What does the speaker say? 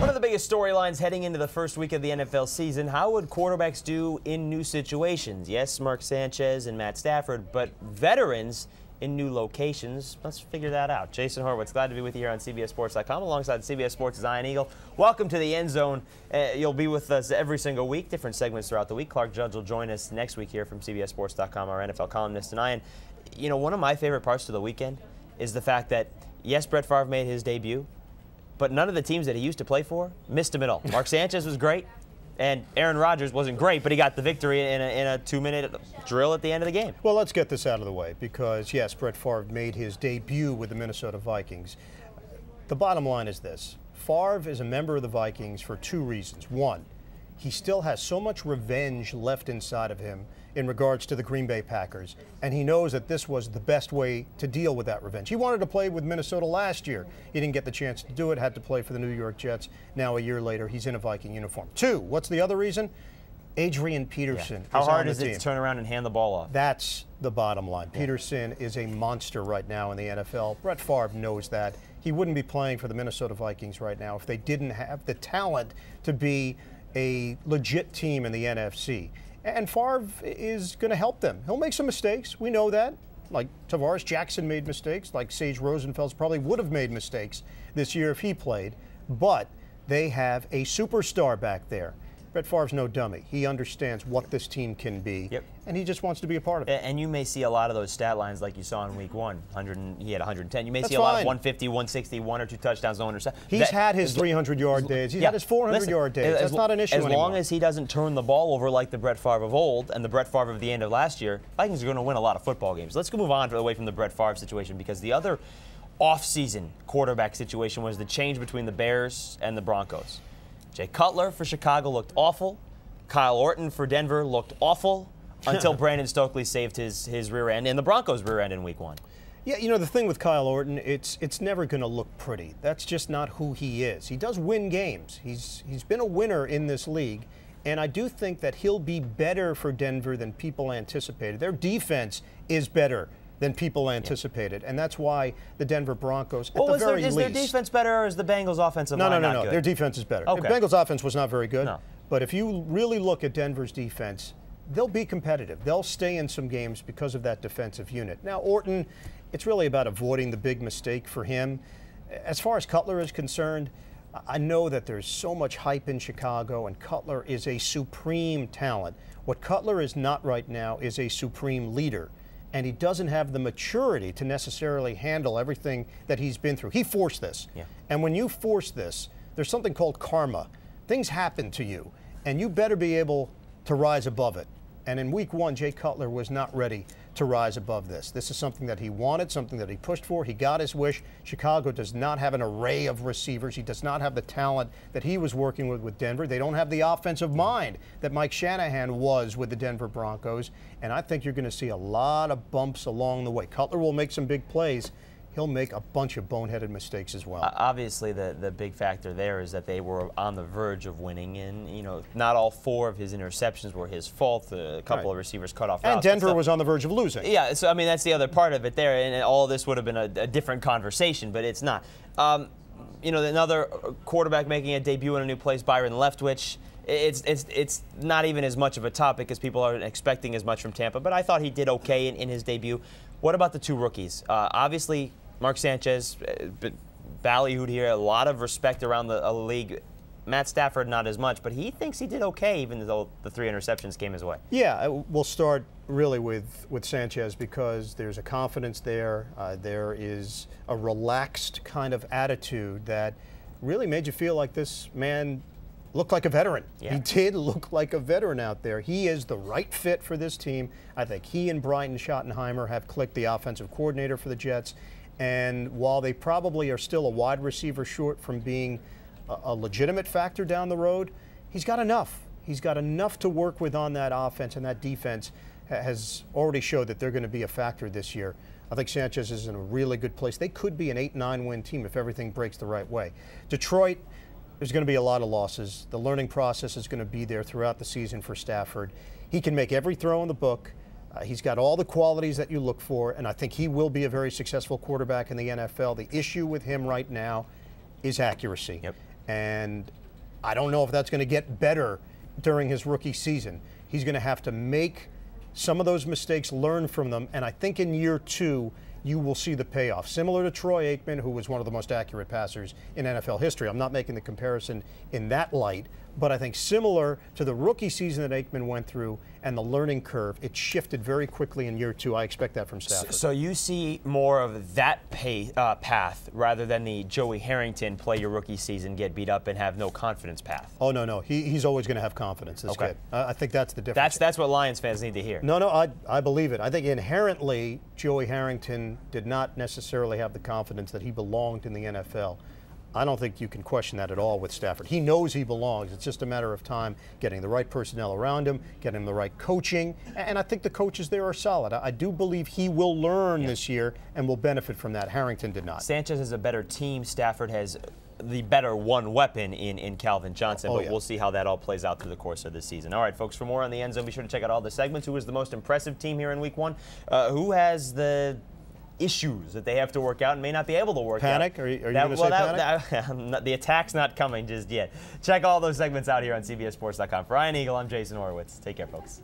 One of the biggest storylines heading into the first week of the NFL season, how would quarterbacks do in new situations? Yes, Mark Sanchez and Matt Stafford, but veterans in new locations. Let's figure that out. Jason Horowitz, glad to be with you here on CBSSports.com alongside CBS Sports' Ian Eagle. Welcome to the Endzone. You'll be with us every single week, different segments throughout the week. Clark Judge will join us next week here from CBSSports.com, our NFL columnist. And Ian, you know, one of my favorite parts of the weekend is the fact that, yes, Brett Favre made his debut, but none of the teams that he used to play for missed him at all. Mark Sanchez was great, and Aaron Rodgers wasn't great, but he got the victory in a 2-minute drill at the end of the game. Well, let's get this out of the way because, yes, Brett Favre made his debut with the Minnesota Vikings. The bottom line is this. Favre is a member of the Vikings for two reasons. One, he still has so much revenge left inside of him in regards to the Green Bay Packers, and he knows that this was the best way to deal with that revenge. He wanted to play with Minnesota last year. He didn't get the chance to do it, had to play for the New York Jets. Now, a year later, he's in a Viking uniform. Two, what's the other reason? Adrian Peterson. How hard is it it to turn around and hand the ball off? That's the bottom line. Peterson is a monster right now in the NFL. Brett Favre knows that. He wouldn't be playing for the Minnesota Vikings right now if they didn't have the talent to be a legit team in the NFC. And Favre is going to help them. He'll make some mistakes. We know that. Like Tavares Jackson made mistakes. Like Sage Rosenfels probably would have made mistakes this year if he played. But they have a superstar back there. Brett Favre's no dummy. He understands what this team can be, and he just wants to be a part of it. And you may see a lot of those stat lines like you saw in Week 1. He had 110. You may see a lot of 150, 160, 1 or 2 touchdowns, no interceptions. He's had his 300-yard days. He's had his 400-yard days. That's not an issue anymore. As long as he doesn't turn the ball over like the Brett Favre of old and the Brett Favre of the end of last year, Vikings are going to win a lot of football games. Let's move on away from the Brett Favre situation because the other off-season quarterback situation was the change between the Bears and the Broncos. Jay Cutler for Chicago looked awful. Kyle Orton for Denver looked awful until Brandon Stokely saved his rear end and the Broncos' rear end in Week 1. Yeah, you know, the thing with Kyle Orton, it's never going to look pretty. That's just not who he is. He does win games. He's been a winner in this league, and I do think that he'll be better for Denver than people anticipated. Their defense is better than people anticipated, and that's why the Denver Broncos, at the very least... Is their defense better, or is the Bengals' offensive line not good? No. Their defense is better. Okay. The Bengals' offense was not very good, no. But if you really look at Denver's defense, they'll be competitive. They'll stay in some games because of that defensive unit. Now, Orton, it's really about avoiding the big mistake for him. As far as Cutler is concerned, I know that there's so much hype in Chicago, and Cutler is a supreme talent. What Cutler is not right now is a supreme leader. And he doesn't have the maturity to necessarily handle everything that he's been through. He forced this. Yeah. And when you force this, there's something called karma. Things happen to you, and you better be able to rise above it. And in Week 1, Jay Cutler was not ready to rise above this. This is something that he wanted, something that he pushed for. He got his wish. Chicago does not have an array of receivers. He does not have the talent that he was working with Denver. They don't have the offensive mind that Mike Shanahan was with the Denver Broncos. And I think you're going to see a lot of bumps along the way. Cutler will make some big plays. He'll make a bunch of boneheaded mistakes as well. Obviously, the big factor there is that they were on the verge of winning, and you know, not all 4 of his interceptions were his fault. A couple of receivers cut off routes. And Denver was on the verge of losing. Yeah, so I mean that's the other part of it there, and all of this would have been a different conversation, but it's not. You know, another quarterback making a debut in a new place, Byron Leftwich. It's not even as much of a topic as people aren't expecting as much from Tampa, but I thought he did okay in his debut. What about the 2 rookies? Obviously, Mark Sanchez, ballyhooed here, a lot of respect around the league. Matt Stafford, not as much, but he thinks he did okay, even though the 3 interceptions came his way. Yeah, we'll start really with Sanchez because there's a confidence there. There is a relaxed kind of attitude that really made you feel like this man looked like a veteran. Yeah. He did look like a veteran out there. He is the right fit for this team. I think he and Brian Schottenheimer have clicked, the offensive coordinator for the Jets. And while they probably are still a wide receiver short from being a legitimate factor down the road, he's got enough. He's got enough to work with on that offense, and that defense has already showed that they're going to be a factor this year. I think Sanchez is in a really good place. They could be an 8-9 win team if everything breaks the right way. Detroit, there's going to be a lot of losses. The learning process is going to be there throughout the season for Stafford. He can make every throw in the book. He's got all the qualities that you look for, and I think he will be a very successful quarterback in the NFL. The issue with him right now is accuracy. And I don't know if that's going to get better during his rookie season. He's going to have to make some of those mistakes, learn from them, and I think in year 2, you will see the payoff. Similar to Troy Aikman, who was one of the most accurate passers in NFL history. I'm not making the comparison in that light, but I think similar to the rookie season that Aikman went through and the learning curve, it shifted very quickly in year 2. I expect that from Stafford. So you see more of that path rather than the Joey Harrington play your rookie season, get beat up, and have no confidence path. Oh, no. He's always going to have confidence, this kid. I think that's the difference. That's what Lions fans need to hear. No, I believe it. I think inherently Joey Harrington did not necessarily have the confidence that he belonged in the NFL. I don't think you can question that at all with Stafford. He knows he belongs. It's just a matter of time getting the right personnel around him, getting him the right coaching, and I think the coaches there are solid. I do believe he will learn this year and will benefit from that. Harrington did not. Sanchez has a better team. Stafford has the better one weapon in Calvin Johnson, but we'll see how that all plays out through the course of the season. All right, folks, for more on the End Zone, be sure to check out all the segments. Who is the most impressive team here in Week 1? Who has the issues that they have to work out and may not be able to work Panic? out. Are you going to say panic? The attack's not coming just yet. Check all those segments out here on CBSSports.com. For Ian Eagle, I'm Jason Horowitz. Take care, folks.